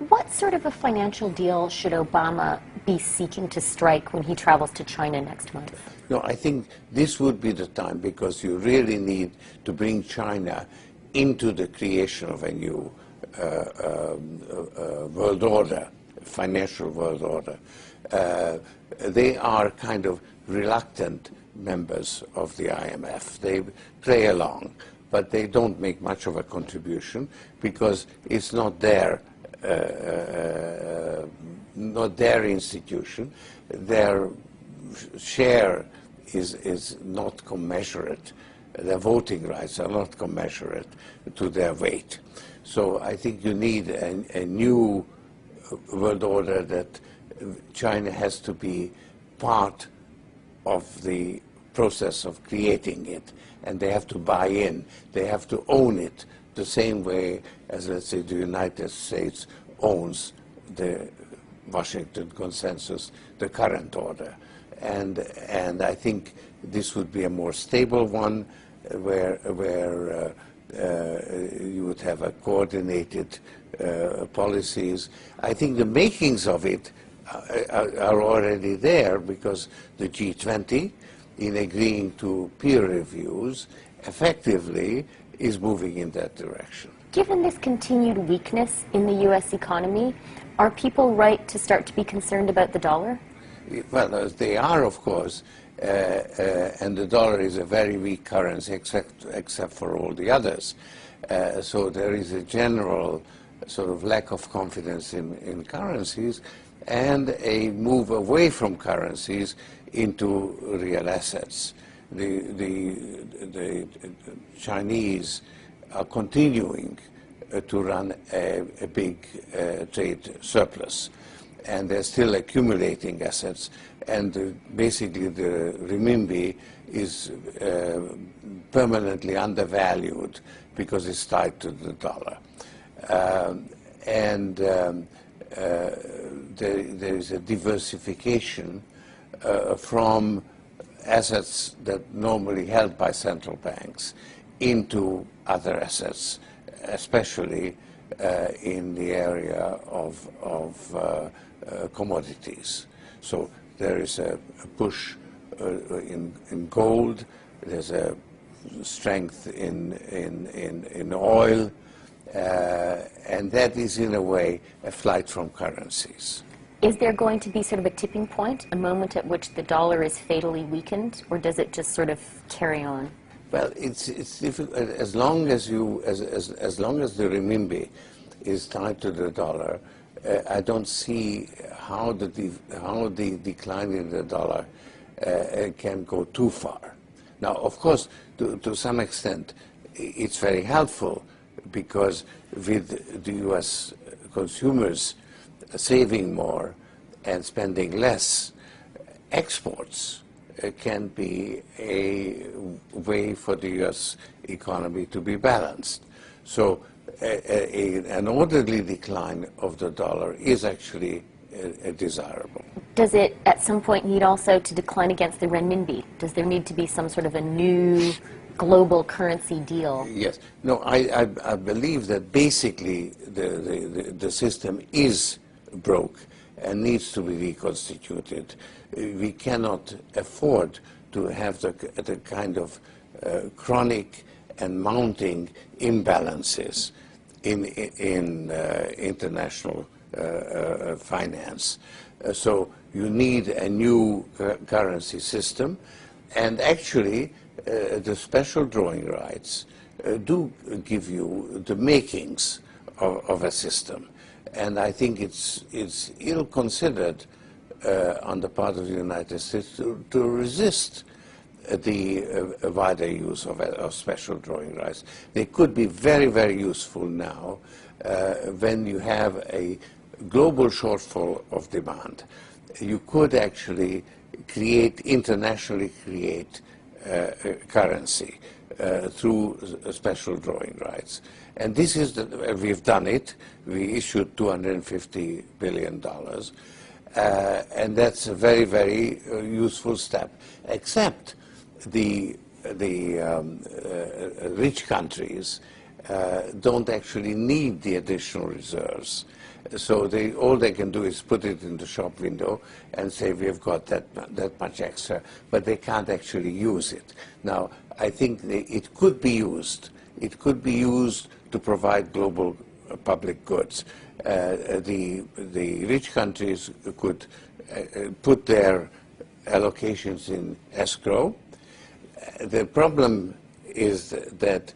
What sort of a financial deal should Obama be seeking to strike when he travels to China next month? No, I think this would be the time, because you really need to bring China into the creation of a new world order, financial world order. They are kind of reluctant members of the IMF. They play along, but they don't make much of a contribution because it's not their institution. Their share is not commensurate. Their voting rights are not commensurate to their weight. So I think you need a new world order that China has to be part of the process of creating it, and they have to buy in. They have to own it the same way as, let's say, the United States owns the Washington Consensus, the current order. And I think this would be a more stable one, where you would have a coordinated policies. I think the makings of it are already there, because the G20, in agreeing to peer reviews, effectively is moving in that direction. Given this continued weakness in the U.S. economy, are people right to start to be concerned about the dollar? Well, they are, of course, and the dollar is a very weak currency, except for all the others. So there is a general sort of lack of confidence in currencies, and a move away from currencies into real assets. The Chinese are continuing to run a big trade surplus, and they're still accumulating assets, and basically the renminbi is permanently undervalued because it's tied to the dollar. There is a diversification from assets that normally held by central banks into other assets, especially in the area of commodities. So there is a push in gold, there's a strength in oil, and that is in a way a flight from currencies. Is there going to be sort of a tipping point, a moment at which the dollar is fatally weakened, or does it just sort of carry on? Well, it's difficult. As long as as long as the renminbi is tied to the dollar, I don't see how the decline in the dollar can go too far. Now, of course, to some extent, it's very helpful, because with the U.S. consumers saving more and spending less, exports can be a way for the U.S. economy to be balanced. So an orderly decline of the dollar is actually desirable. Does it at some point need also to decline against the renminbi? Does there need to be some sort of a new global currency deal? Yes. No, I believe that basically the system is broke and needs to be reconstituted. We cannot afford to have the kind of chronic and mounting imbalances in international finance. So you need a new currency system, and actually the special drawing rights do give you the makings of a system. And I think it's ill-considered on the part of the United States to resist the wider use of special drawing rights. They could be very, very useful now when you have a global shortfall of demand. You could actually internationally create currency through special drawing rights. And this is, we've done it. We issued $250 billion. And that's a very, very useful step, except the rich countries don't actually need the additional reserves. So all they can do is put it in the shop window and say, we've got that much extra, but they can't actually use it. Now, I think it could be used. It could be used to provide global public goods. The rich countries could put their allocations in escrow. The problem is that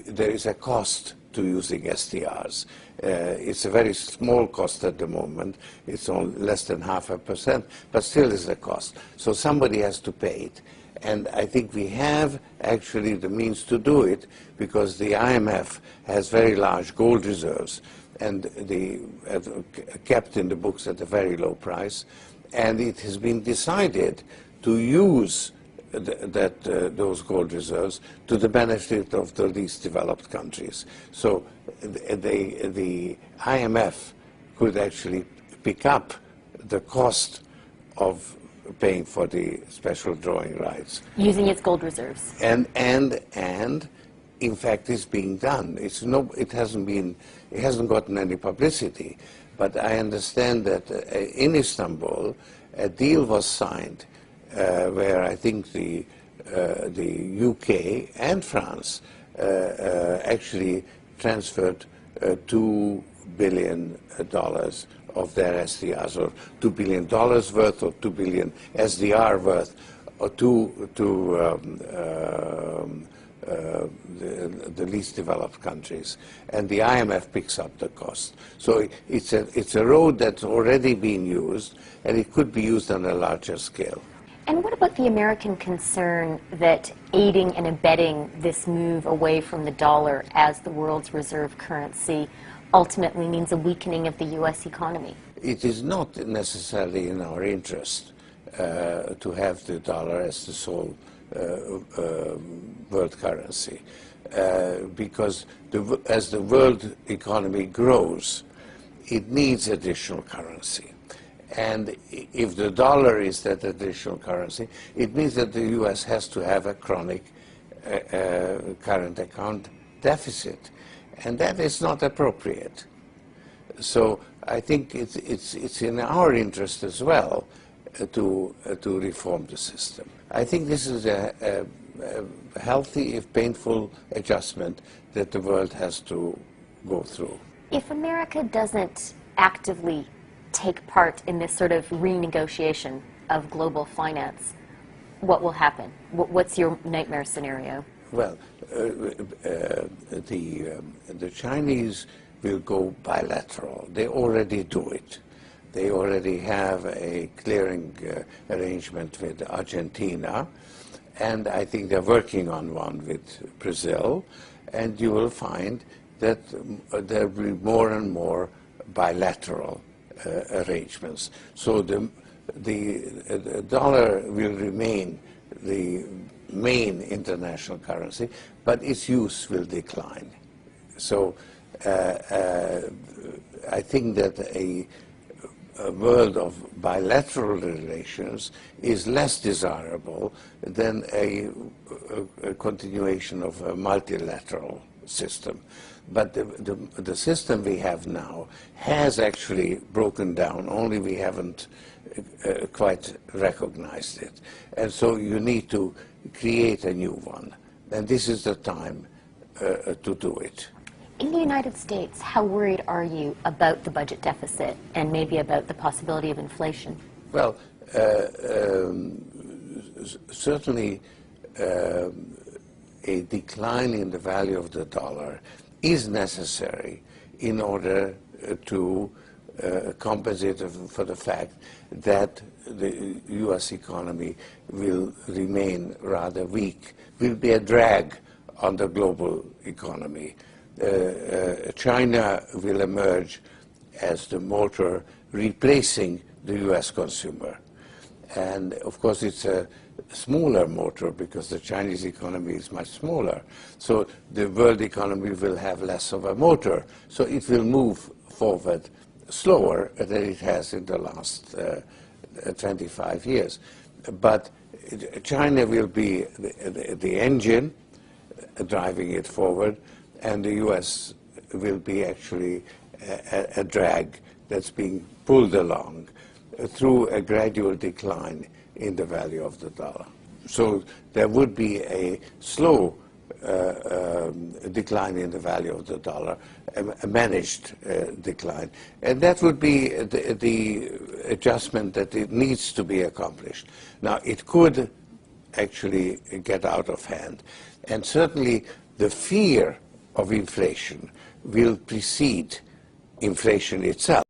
there is a cost to using SDRs. It's a very small cost at the moment. It's on less than 0.5%, but still is a cost. So somebody has to pay it. And I think we have actually the means to do it because the IMF has very large gold reserves and kept in the books at a very low price. And it has been decided to use those gold reserves to the benefit of the least developed countries. So the IMF could actually pick up the cost of paying for the special drawing rights. Using its gold reserves. And in fact it's being done. It hasn't gotten any publicity. But I understand that in Istanbul a deal was signed where I think the UK and France actually transferred $2 billion of their SDRs, or $2 billion worth, or 2 billion SDR worth, or to the least developed countries, and the IMF picks up the cost. So it's a road that's already being used, and it could be used on a larger scale. And what about the American concern that aiding and abetting this move away from the dollar as the world's reserve currency ultimately means a weakening of the U.S. economy? It is not necessarily in our interest to have the dollar as the sole world currency, because as the world economy grows, it needs additional currency. And if the dollar is that additional currency, it means that the U.S. has to have a chronic current account deficit, and that is not appropriate. So I think it's in our interest as well to reform the system. I think this is a healthy, if painful, adjustment that the world has to go through. If America doesn't actively take part in this sort of renegotiation of global finance, what will happen? What's your nightmare scenario? Well, the Chinese will go bilateral. They already do it. They already have a clearing arrangement with Argentina, and I think they're working on one with Brazil, and you will find that there will be more and more bilateral arrangements. So the dollar will remain the main international currency, but its use will decline. So I think that a world of bilateral relations is less desirable than a continuation of a multilateral system. But the system we have now has actually broken down, only we haven't quite recognized it. And so you need to create a new one. And this is the time to do it. In the United States, how worried are you about the budget deficit and maybe about the possibility of inflation? Well, certainly a decline in the value of the dollar is necessary in order to compensate for the fact that the U.S. economy will remain rather weak, will be a drag on the global economy. China will emerge as the motor replacing the U.S. consumer. And of course it's a smaller motor because the Chinese economy is much smaller. So the world economy will have less of a motor. So it will move forward slower than it has in the last 25 years. But China will be the engine driving it forward, and the U.S. will be actually a drag that's being pulled along through a gradual decline in the value of the dollar. So there would be a slow decline in the value of the dollar, a managed decline. And that would be the adjustment that it needs to be accomplished. Now, it could actually get out of hand. And certainly the fear of inflation will precede inflation itself.